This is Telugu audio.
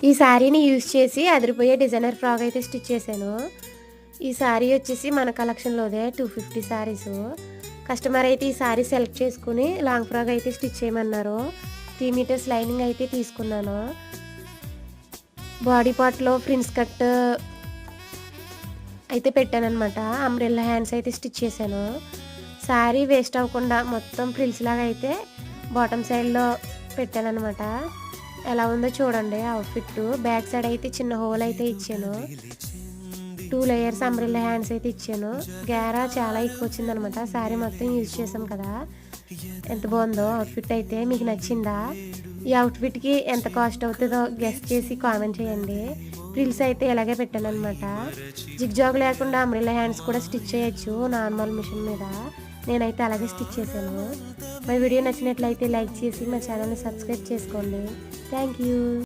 ఈ శారీని యూజ్ చేసి అదిరిపోయే డిజైనర్ ఫ్రాక్ అయితే స్టిచ్ చేశాను. ఈ శారీ వచ్చేసి మన కలెక్షన్లోదే 250 శారీస్. కస్టమర్ అయితే ఈ శారీ సెలెక్ట్ చేసుకుని లాంగ్ ఫ్రాక్ అయితే స్టిచ్ చేయమన్నారు. 3 మీటర్స్ లైనింగ్ అయితే తీసుకున్నాను. బాడీ పార్ట్లో ఫ్రిన్స్ కట్ అయితే పెట్టానమాట. అంబ్రెల్లా హ్యాండ్స్ అయితే స్టిచ్ చేశాను. శారీ వేస్ట్ అవ్వకుండా మొత్తం ఫ్రిల్స్ లాగా అయితే బాటమ్ సైడ్లో పెట్టానమాట. ఎలా ఉందో చూడండి అవుట్ఫిట్. బ్యాక్ సైడ్ అయితే చిన్న హోల్ అయితే ఇచ్చాను. 2 లేయర్స్ అంబ్రెల్లా హ్యాండ్స్ అయితే ఇచ్చాను. గేరా చాలా ఎక్కువ వచ్చిందనమాట. శారీ మొత్తం యూజ్ చేసాం కదా. ఎంత బాగుందో అవుట్ఫిట్ అయితే. మీకు నచ్చిందా? ఈ అవుట్ఫిట్కి ఎంత కాస్ట్ అవుతుందో గెస్ట్ చేసి కామెంట్ చేయండి. ఫ్రిల్స్ అయితే ఇలాగే పెట్టాను అనమాట. జిగ్జాగ్ లేకుండా అంబ్రెల్లా హ్యాండ్స్ కూడా స్టిచ్ చేయొచ్చు నార్మల్ మిషన్ మీద. నేనైతే అలాగే స్టిచ్ చేశాను. మా వీడియో నచ్చినట్లయితే లైక్ చేసి మా ఛానల్ని సబ్స్క్రైబ్ చేసుకోండి. Thank you.